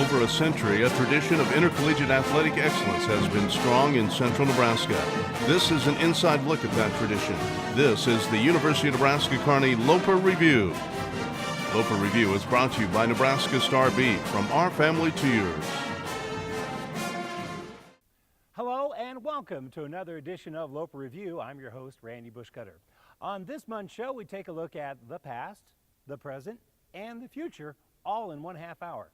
over a century, a tradition of intercollegiate athletic excellence has been strong in central Nebraska. This is an inside look at that tradition. This is the University of Nebraska-Kearney Loper Review. Loper Review is brought to you by Nebraska Star Beef, from our family to yours. Hello and welcome to another edition of Loper Review. I'm your host, Randy Bushcutter. On this month's show, we take a look at the past, the present, and the future, all in 1/2 hour.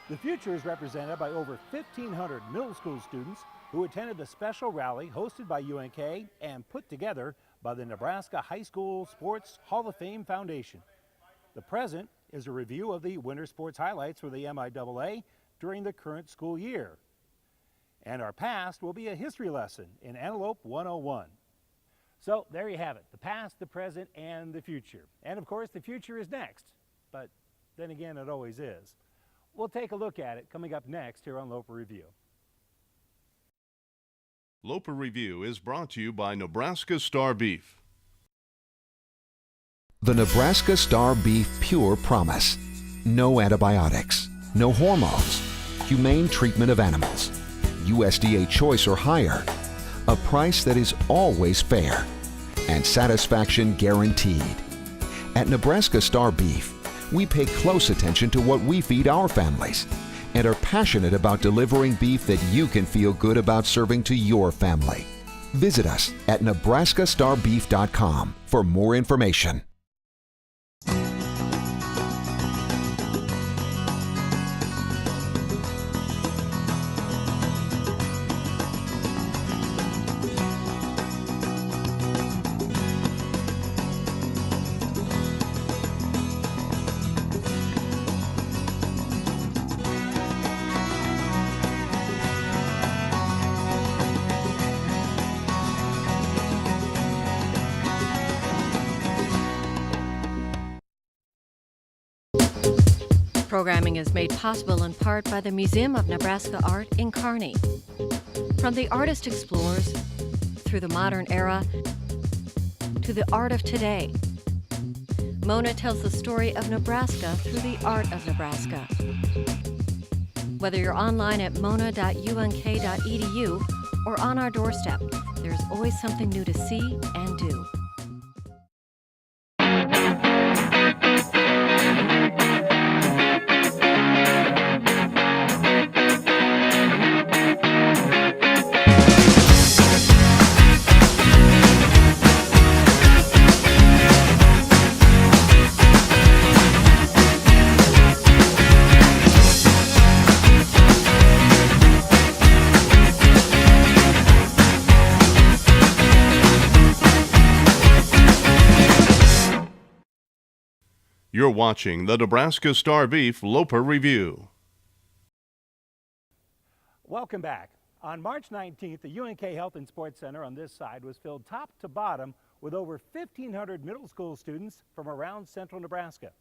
The future is represented by over 1,500 middle school students who attended the special rally hosted by UNK and put together by the Nebraska High School Sports Hall of Fame Foundation. The present is a review of the winter sports highlights for the MIAA during the current school year. And our past will be a history lesson in Antelope 101. So there you have it, the past, the present, and the future. And of course, the future is next, but then again, it always is. We'll take a look at it coming up next here on Loper Review. Loper Review is brought to you by Nebraska Star Beef. The Nebraska Star Beef Pure Promise. No antibiotics, no hormones, humane treatment of animals, USDA choice or higher, a price that is always fair, and satisfaction guaranteed. At Nebraska Star Beef, we pay close attention to what we feed our families and are passionate about delivering beef that you can feel good about serving to your family. Visit us at nebraskastarbeef.com for more information. Programming is made possible in part by the Museum of Nebraska Art in Kearney. From the artist explores, through the modern era, to the art of today, Mona tells the story of Nebraska through the art of Nebraska. Whether you're online at mona.unk.edu or on our doorstep, there's always something new to see and do. You're watching the Nebraska Star Beef Loper Review. Welcome back. On March 19th, the UNK Health and Sports Center on this side was filled top to bottom with over 1,500 middle school students from around central Nebraska.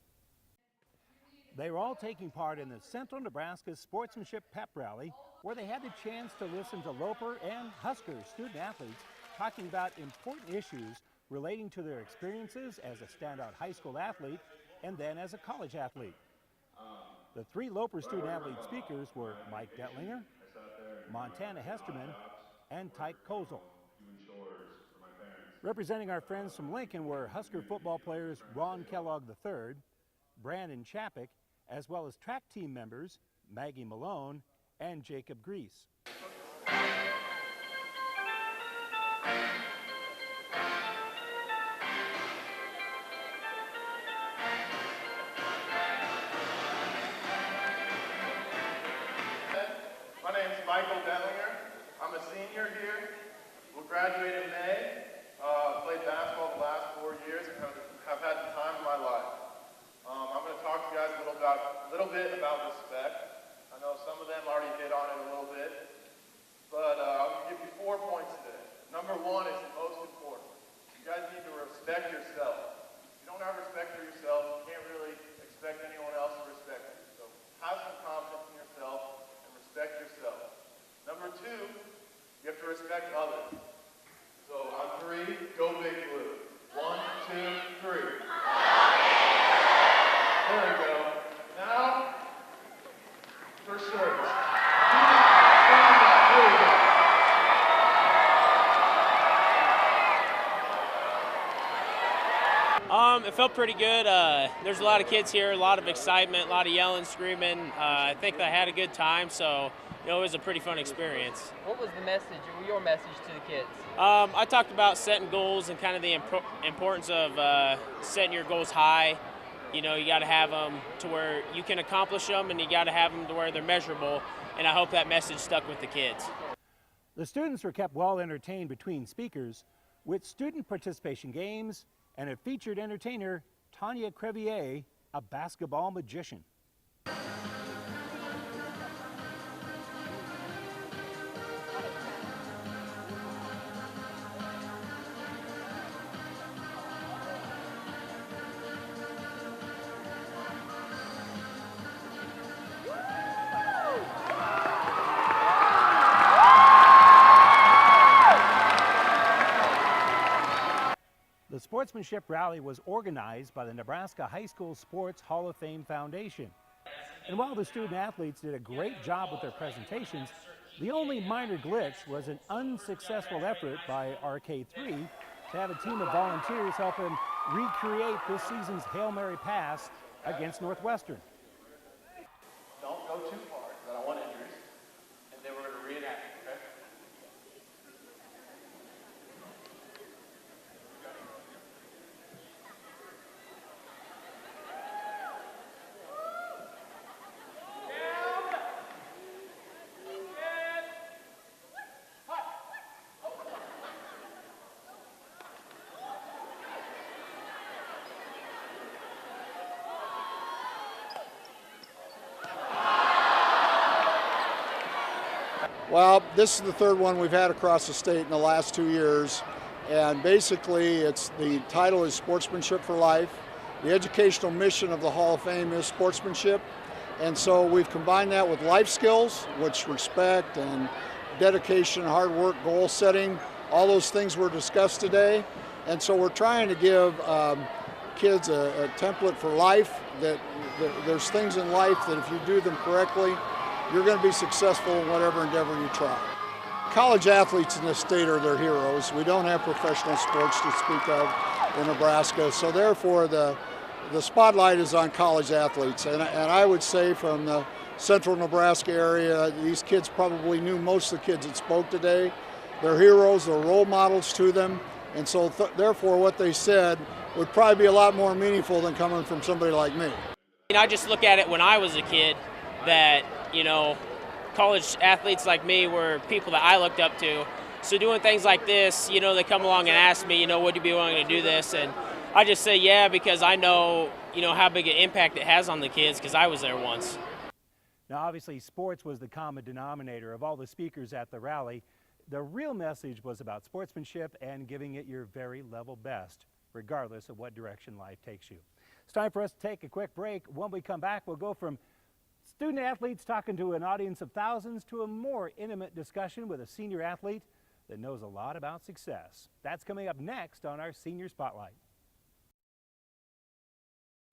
They were all taking part in the Central Nebraska Sportsmanship Pep Rally, where they had the chance to listen to Loper and Husker student athletes talking about important issues relating to their experiences as a standout high school athlete and then as a college athlete. The three Loper student athlete speakers were Mike Detlinger, Montana Hesterman, and Tyke Kozel. Representing our friends from Lincoln were Husker football players Ron Kellogg III, Brandon Chapik, as well as track team members Maggie Malone and Jacob Grease. My name's Michael Detlinger. I'm a senior here. We'll graduate in May. Played basketball the last 4 years and have had the time of my life. I'm going to talk to you guys a little bit about respect. I know some of them already hit on it a little bit, but I'm going to give you 4 points today. Number 1 is the most important. You guys need to respect yourself. If you don't have respect for yourself, you can't really expect anyone else to respect you. So have some confidence in yourself and respect yourself. Number 2, you have to respect others. So on 3, go Big Blue. 1, 2, 3. There we go. Now, felt pretty good. There's a lot of kids here, a lot of excitement, a lot of yelling, screaming. I think I had a good time, so it was a pretty fun experience. What was the message, or your message to the kids? I talked about setting goals and kind of the importance of setting your goals high. You got to have them to where you can accomplish them, and you got to have them to where they're measurable, and I hope that message stuck with the kids. The students were kept well entertained between speakers with student participation games and a featured entertainer, Tanya Crevier, a basketball magician. The sportsmanship rally was organized by the Nebraska High School Sports Hall of Fame Foundation. And while the student athletes did a great job with their presentations, the only minor glitch was an unsuccessful effort by RK3 to have a team of volunteers help him recreate this season's Hail Mary pass against Northwestern. Don't go too far, because I don't want injuries. And then we're going to reenact it, okay? Well, this is the third one we've had across the state in the last 2 years, and basically the title is Sportsmanship for Life. The educational mission of the Hall of Fame is sportsmanship, and so we've combined that with life skills, which respect and dedication, hard work, goal setting, all those things were discussed today, and so we're trying to give kids a template for life, that there's things in life that if you do them correctly, you're going to be successful in whatever endeavor you try. College athletes in this state are their heroes. We don't have professional sports to speak of in Nebraska, so therefore the spotlight is on college athletes. And I would say from the central Nebraska area, these kids probably knew most of the kids that spoke today. They're heroes, they're role models to them, and so therefore what they said would probably be a lot more meaningful than coming from somebody like me. I just look at it when I was a kid that college athletes like me were people that I looked up to. So doing things like this, they come along and ask me, would you be willing to do this? And I just say yeah, because I know, how big an impact it has on the kids, because I was there once. Now, obviously, sports was the common denominator of all the speakers at the rally. The real message was about sportsmanship and giving it your very level best, regardless of what direction life takes you. It's time for us to take a quick break. When we come back, we'll go from student athletes talking to an audience of thousands to a more intimate discussion with a senior athlete that knows a lot about success. That's coming up next on our Senior Spotlight.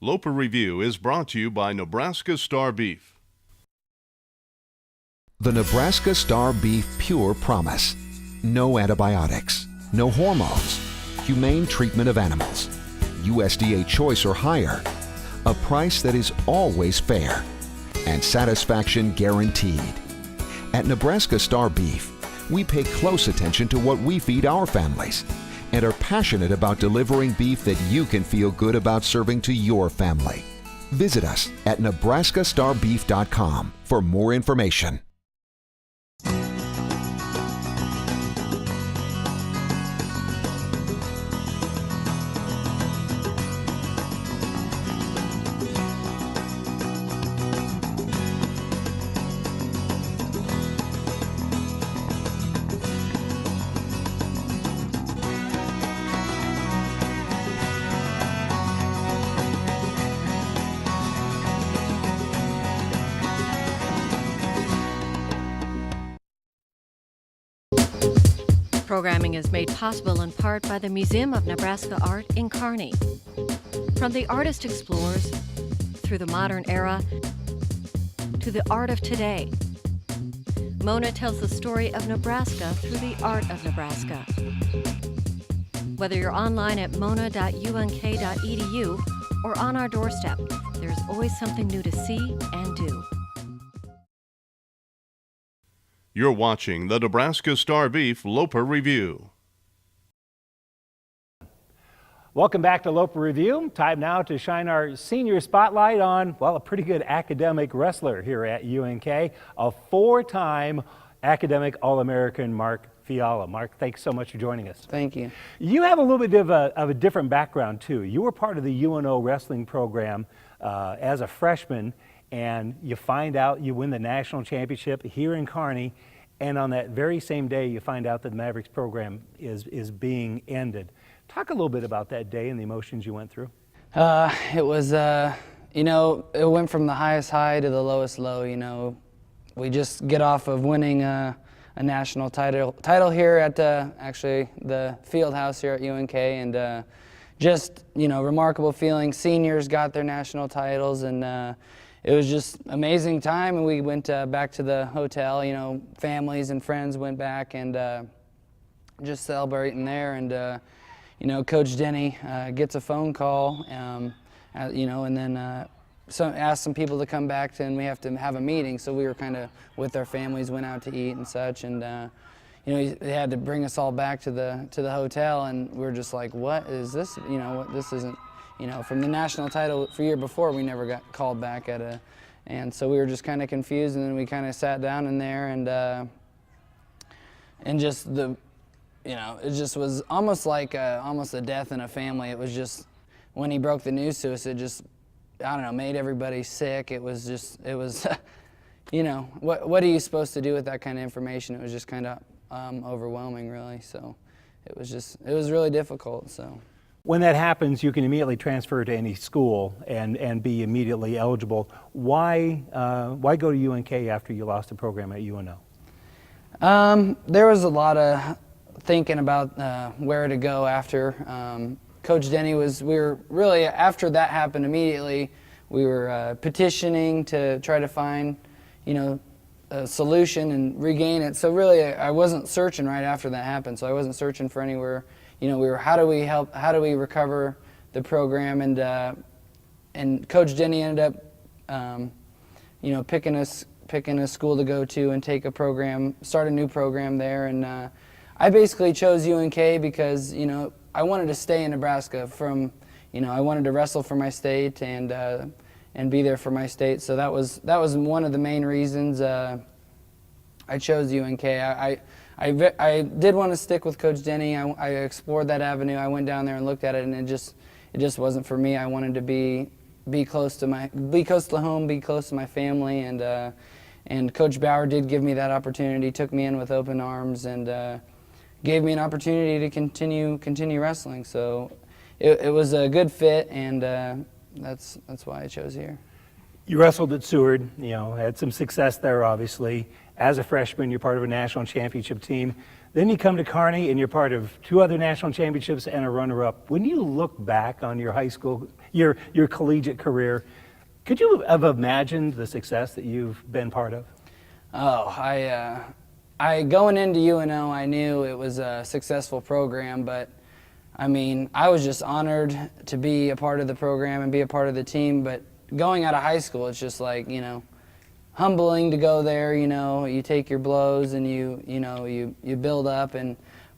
Loper Review is brought to you by Nebraska Star Beef. The Nebraska Star Beef Pure Promise. No antibiotics, no hormones, humane treatment of animals, USDA choice or higher, a price that is always fair, and satisfaction guaranteed. At Nebraska Star Beef, we pay close attention to what we feed our families and are passionate about delivering beef that you can feel good about serving to your family. Visit us at nebraskastarbeef.com for more information. Programming is made possible in part by the Museum of Nebraska Art in Kearney. From the artist explores through the modern era to the art of today, Mona tells the story of Nebraska through the art of Nebraska. Whether you're online at mona.unk.edu or on our doorstep, there's always something new to see and do. You're watching the Nebraska Star Beef Loper Review. Welcome back to Loper Review. Time now to shine our senior spotlight on, well, a pretty good academic wrestler here at UNK, a 4-time academic All-American, Mark Fiala. Mark, thanks so much for joining us. Thank you. You have a little bit of a different background, too. You were part of the UNO wrestling program as a freshman, and you find out you win the national championship here in Kearney, and on that very same day, you find out that the Mavericks program is being ended. Talk a little bit about that day and the emotions you went through. It was, you know, it went from the highest high to the lowest low. You know, we just get off of winning a national title here at actually the field house here at UNK, and just, you know, remarkable feeling. Seniors got their national titles, and it was just amazing time. And we went back to the hotel. You know, families and friends went back and just celebrating there. And you know, Coach Denny gets a phone call, you know, and then asked some people to come back and we have to have a meeting. So we were kind of with our families, went out to eat and such, and you know, they had to bring us all back to the hotel, and we were just like, what is this? You know, what, this isn't, you know, from the national title for year before, we never got called back and so we were just kind of confused, and then we kind of sat down in there, and just the, you know, it just was almost like almost a death in a family. It was just, when he broke the news to us, it just, I don't know, made everybody sick. It was just, it was, you know, what are you supposed to do with that kind of information? It was just kind of overwhelming, really. So it was really difficult. So When that happens, you can immediately transfer to any school and be immediately eligible. Why go to UNK after you lost the program at UNO? There was a lot of thinking about where to go after. Coach Denny we were really, after that happened immediately, we were petitioning to try to find, you know, a solution and regain it. So really, I wasn't searching right after that happened. So I wasn't searching for anywhere. You know, we were, how do we help? How do we recover the program? And Coach Denny ended up, you know, picking a school to go to and take a program, start a new program there. And I basically chose UNK because, you know, I wanted to stay in Nebraska from, you know, I wanted to wrestle for my state and be there for my state. So that was one of the main reasons I chose UNK. I did want to stick with Coach Denny. I explored that avenue. I went down there and looked at it, and it just wasn't for me. I wanted to be close to home, be close to my family, and Coach Bauer did give me that opportunity. Took me in with open arms and gave me an opportunity to continue wrestling. So it was a good fit, and that's why I chose here. You wrestled at Seward, you know, had some success there, obviously. As a freshman, you're part of a national championship team. Then you come to Kearney, and you're part of 2 other national championships and a runner-up. When you look back on your high school, your collegiate career, could you have imagined the success that you've been part of? Oh, I going into UNO, I knew it was a successful program, but I mean, I was just honored to be a part of the program and be a part of the team. But going out of high school, it's just like, you know, humbling to go there. You know, you take your blows and you build up.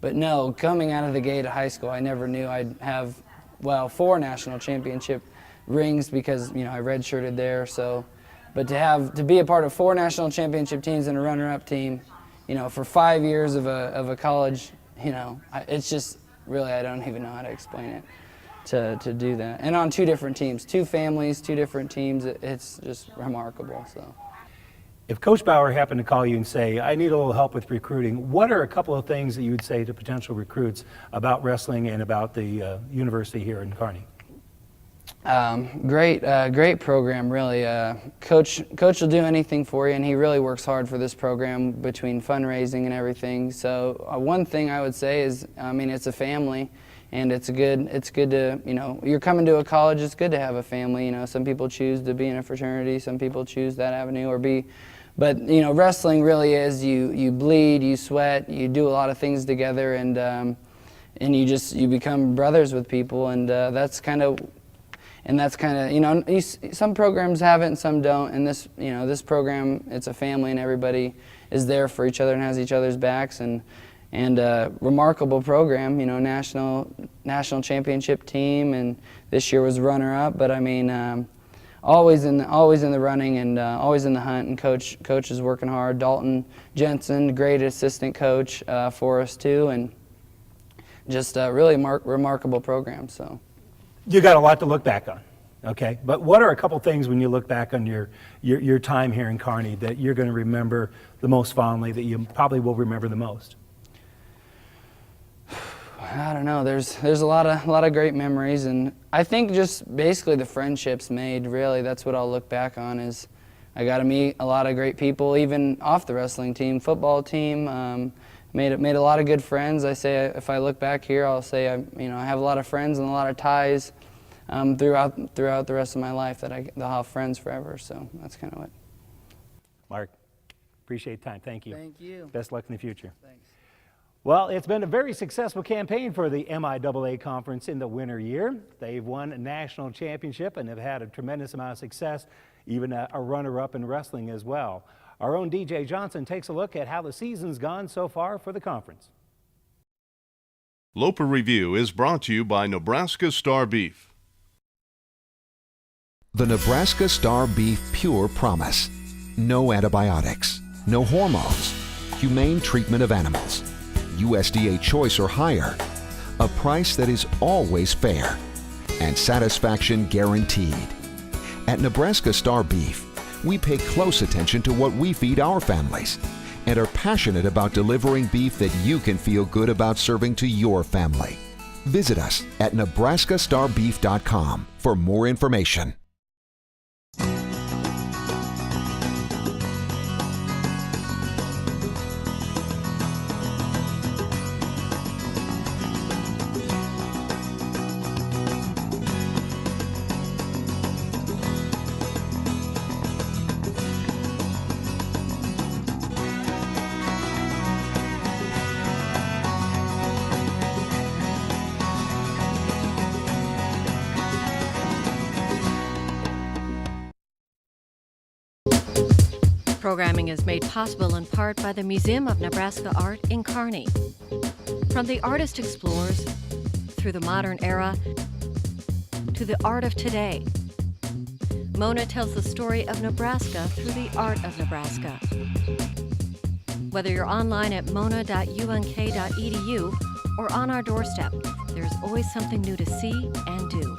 But no, coming out of the gate of high school, I never knew I'd have, well, 4 national championship rings because, you know, I redshirted there. So, but to be a part of 4 national championship teams and a runner-up team, you know, for 5 years of a college, you know, it's just really, I don't even know how to explain it to do that. And on 2 different teams, 2 families, 2 different teams, it's just remarkable. So, if Coach Bauer happened to call you and say, I need a little help with recruiting, what are a couple of things that you would say to potential recruits about wrestling and about the university here in Kearney? Great program, really. Coach will do anything for you, and he really works hard for this program between fundraising and everything. So one thing I would say is, I mean, it's a family, and it's good to, you know, you're coming to a college, it's good to have a family. You know, some people choose to be in a fraternity, some people choose that avenue but you know, wrestling really is, you bleed, you sweat, you do a lot of things together, and and you become brothers with people, and that's kind of, some programs have it and some don't, and this program, it's a family and everybody is there for each other and has each other's backs, and remarkable program, national championship team, and this year was runner-up, but I mean, always in the running and always in the hunt, and coach is working hard. Dalton Jensen, great assistant coach for us too, and just really remarkable program. So You got a lot to look back on, okay? But what are a couple things when you look back on your time here in Kearney that you're going to remember the most fondly, that you probably will remember the most? I don't know. There's a lot of great memories, and I think just basically the friendships made. Really, that's what I'll look back on. Is I got to meet a lot of great people, even off the wrestling team, football team. Made a lot of good friends. I say if I look back here, I'll say I have a lot of friends and a lot of ties throughout the rest of my life that I'll have friends forever. So that's kind of what. Mark, appreciate the time. Thank you. Thank you. Best luck in the future. Thanks. Well, it's been a very successful campaign for the MIAA Conference in the winter year. They've won a national championship and have had a tremendous amount of success, even a runner-up in wrestling as well. Our own DJ Johnson takes a look at how the season's gone so far for the conference. Loper Review is brought to you by Nebraska Star Beef. The Nebraska Star Beef Pure Promise. No antibiotics, no hormones, humane treatment of animals, USDA choice or higher, a price that is always fair, and satisfaction guaranteed. At Nebraska Star Beef, we pay close attention to what we feed our families and are passionate about delivering beef that you can feel good about serving to your family. Visit us at nebraskastarbeef.com for more information. Programming is made possible in part by the Museum of Nebraska Art in Kearney. From the artist explores through the modern era to the art of today, Mona tells the story of Nebraska through the art of Nebraska. Whether you're online at mona.unk.edu or on our doorstep, there's always something new to see and do.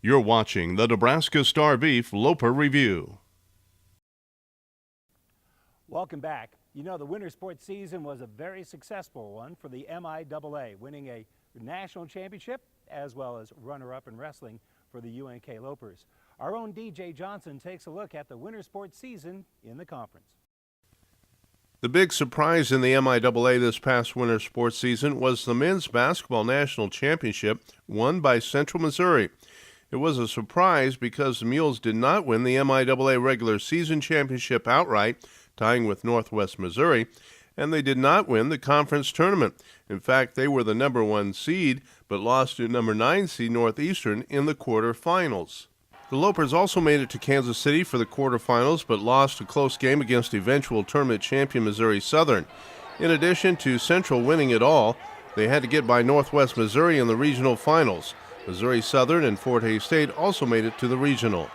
You're watching the Nebraska Star Beef Loper Review. Welcome back. You know, the winter sports season was a very successful one for the MIAA, winning a national championship as well as runner-up in wrestling for the UNK Lopers. Our own DJ Johnson takes a look at the winter sports season in the conference. The big surprise in the MIAA this past winter sports season was the men's basketball national championship won by Central Missouri. It was a surprise because the Mules did not win the MIAA regular season championship outright, tying with Northwest Missouri, and they did not win the conference tournament. In fact, they were the number 1 seed, but lost to number 9 seed Northeastern in the quarterfinals. The Lopers also made it to Kansas City for the quarterfinals, but lost a close game against eventual tournament champion Missouri Southern. In addition to Central winning it all, they had to get by Northwest Missouri in the regional finals. Missouri Southern and Fort Hays State also made it to the regional.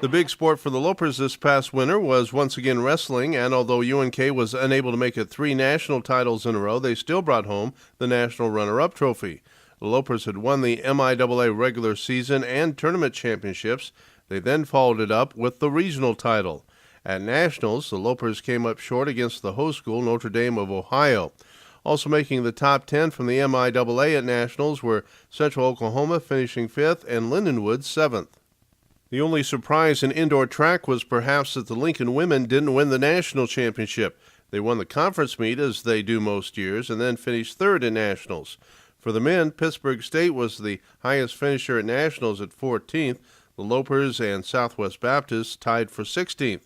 The big sport for the Lopers this past winter was once again wrestling, and although UNK was unable to make it 3 national titles in a row, they still brought home the national runner-up trophy. The Lopers had won the MIAA regular season and tournament championships. They then followed it up with the regional title. At Nationals, the Lopers came up short against the host school, Notre Dame of Ohio. Also making the top 10 from the MIAA at Nationals were Central Oklahoma finishing 5th and Lindenwood 7th. The only surprise in indoor track was perhaps that the Lincoln women didn't win the national championship. They won the conference meet, as they do most years, and then finished 3rd in Nationals. For the men, Pittsburgh State was the highest finisher at Nationals at 14th. The Lopers and Southwest Baptist tied for 16th.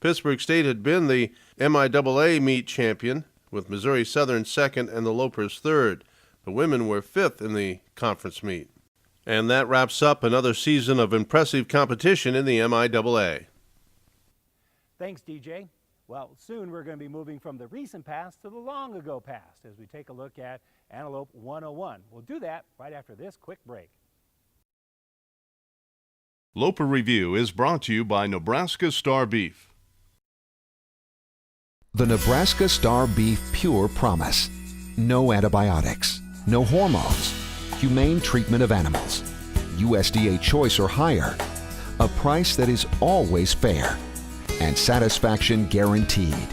Pittsburgh State had been the MIAA meet champion, with Missouri Southern 2nd and the Lopers 3rd. The women were 5th in the conference meet. And that wraps up another season of impressive competition in the MIAA. Thanks, DJ. Well, soon we're going to be moving from the recent past to the long ago past as we take a look at Antelope 101. We'll do that right after this quick break. Loper Review is brought to you by Nebraska Star Beef. The Nebraska Star Beef Pure Promise. No antibiotics, no hormones, humane treatment of animals, USDA choice or higher, a price that is always fair, and satisfaction guaranteed.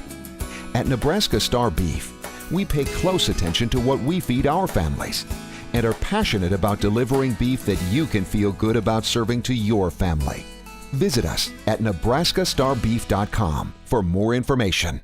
At Nebraska Star Beef, we pay close attention to what we feed our families and are passionate about delivering beef that you can feel good about serving to your family. Visit us at nebraskastarbeef.com for more information.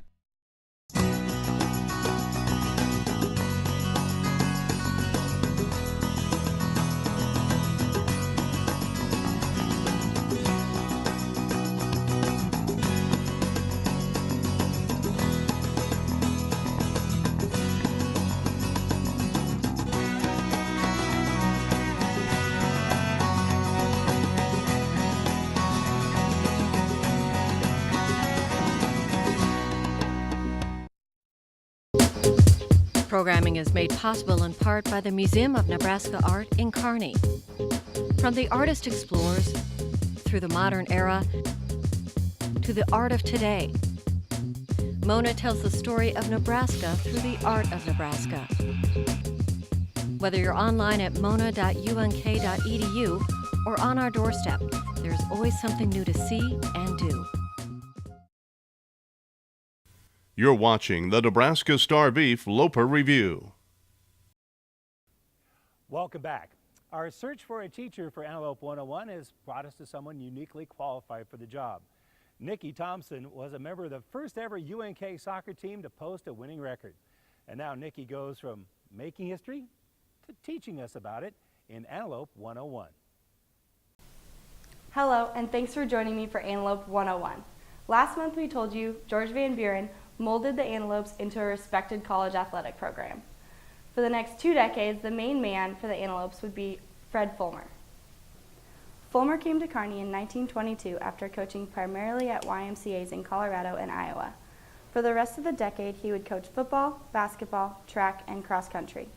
Programming is made possible in part by the Museum of Nebraska Art in Kearney. From the artist explores through the modern era to the art of today, Mona tells the story of Nebraska through the art of Nebraska. Whether you're online at mona.unk.edu or on our doorstep, there's always something new to see and do. You're watching the Nebraska Star Beef Loper Review. Welcome back. Our search for a teacher for Antelope 101 has brought us to someone uniquely qualified for the job. Nikki Thompson was a member of the first ever UNK soccer team to post a winning record. And now Nikki goes from making history to teaching us about it in Antelope 101. Hello, and thanks for joining me for Antelope 101. Last month we told you George Van Buren molded the Antelopes into a respected college athletic program. For the next 2 decades, the main man for the Antelopes would be Fred Fulmer. Fulmer came to Kearney in 1922 after coaching primarily at YMCAs in Colorado and Iowa. For the rest of the decade, he would coach football, basketball, track, and cross country.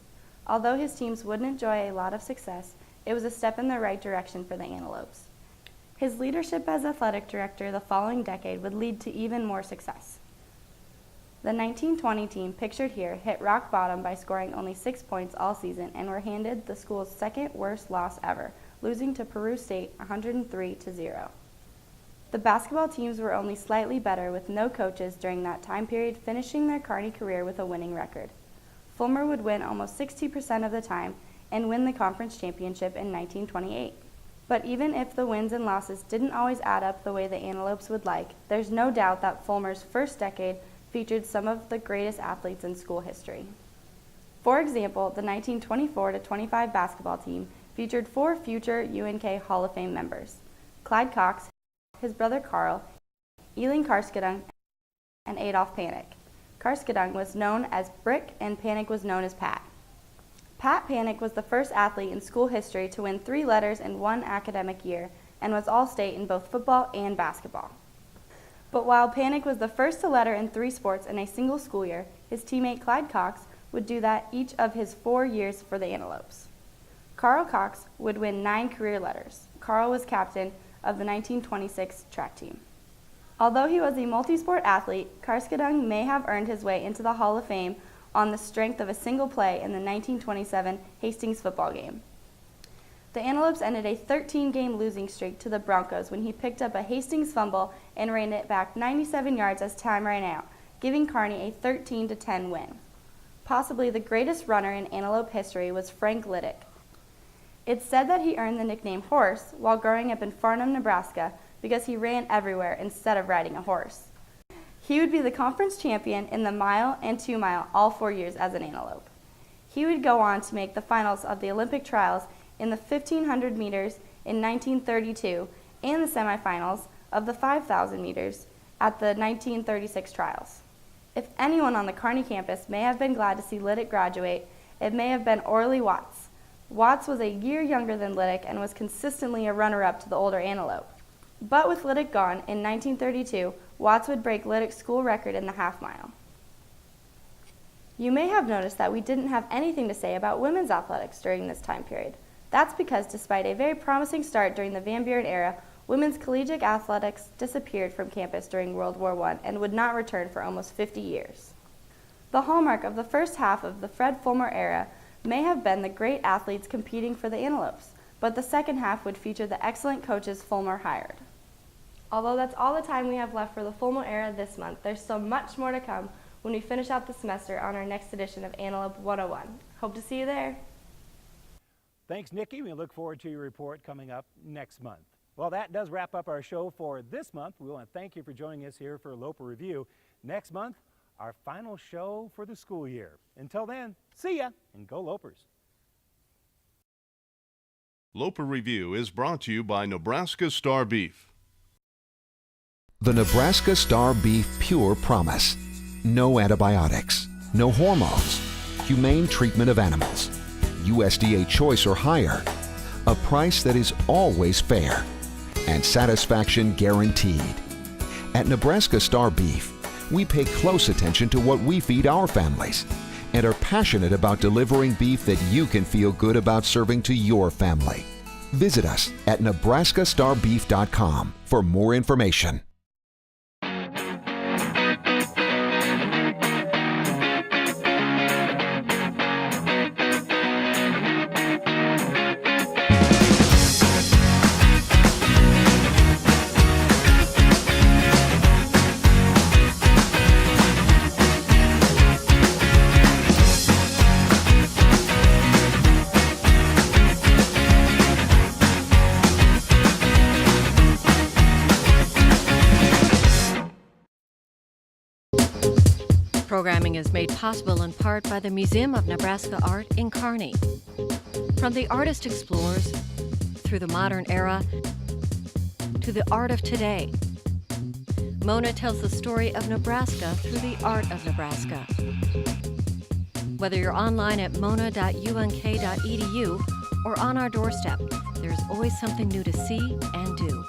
Although his teams wouldn't enjoy a lot of success, it was a step in the right direction for the Antelopes. His leadership as athletic director the following decade would lead to even more success. The 1920 team, pictured here, hit rock bottom by scoring only 6 points all season and were handed the school's second worst loss ever, losing to Peru State 103-0. The basketball teams were only slightly better with no coaches during that time period, finishing their Kearney career with a winning record. Fulmer would win almost 60% of the time and win the conference championship in 1928. But even if the wins and losses didn't always add up the way the Antelopes would like, there's no doubt that Fulmer's first decade featured some of the greatest athletes in school history. For example, the 1924-25 basketball team featured 4 future UNK Hall of Fame members: Clyde Cox, his brother Carl, Eling Karskadung, and Adolph Panik. Karskadung was known as Brick and Panik was known as Pat. Pat Panik was the first athlete in school history to win 3 letters in 1 academic year and was all-state in both football and basketball. But while Panik was the first to letter in 3 sports in a single school year, his teammate Clyde Cox would do that each of his 4 years for the Antelopes. Carl Cox would win 9 career letters. Carl was captain of the 1926 track team. Although he was a multi-sport athlete, Karskadung may have earned his way into the Hall of Fame on the strength of a single play in the 1927 Hastings football game. The The Antelopes ended a 13-game losing streak to the Broncos when he picked up a Hastings fumble and ran it back 97 yards as time ran out, giving Kearney a 13-10 win. Possibly the greatest runner in Antelope history was Frank Liddick. It's said that he earned the nickname Horse while growing up in Farnham, Nebraska, because he ran everywhere instead of riding a horse. He would be the conference champion in the mile and 2 mile all 4 years as an Antelope. He would go on to make the finals of the Olympic trials in the 1500 meters in 1932 and the semifinals of the 5,000 meters at the 1936 trials. If anyone on the Kearney campus may have been glad to see Liddick graduate, it may have been Orley Watts. Watts was a year younger than Liddick and was consistently a runner-up to the older Antelope. But with Liddick gone, in 1932, Watts would break Liddick's school record in the half mile. You may have noticed that we didn't have anything to say about women's athletics during this time period. That's because despite a very promising start during the Van Buren era, women's collegiate athletics disappeared from campus during World War I and would not return for almost 50 years. The hallmark of the first half of the Fred Fulmer era may have been the great athletes competing for the Antelopes, but the second half would feature the excellent coaches Fulmer hired. Although that's all the time we have left for the Fulmer era this month, there's so much more to come when we finish out the semester on our next edition of Antelope 101. Hope to see you there. Thanks, Nikki. We look forward to your report coming up next month. Well, that does wrap up our show for this month. We want to thank you for joining us here for Loper Review. Next month, our final show for the school year. Until then, see ya and go Lopers. Loper Review is brought to you by Nebraska Star Beef. The Nebraska Star Beef Pure Promise. No antibiotics, no hormones, humane treatment of animals, USDA choice or higher, a price that is always fair, and satisfaction guaranteed. At Nebraska Star Beef, we pay close attention to what we feed our families and are passionate about delivering beef that you can feel good about serving to your family. Visit us at nebraskastarbeef.com for more information. Programming is made possible in part by the Museum of Nebraska Art in Kearney. From the artist explores through the modern era to the art of today, Mona tells the story of Nebraska through the art of Nebraska. Whether you're online at mona.unk.edu or on our doorstep, there's always something new to see and do.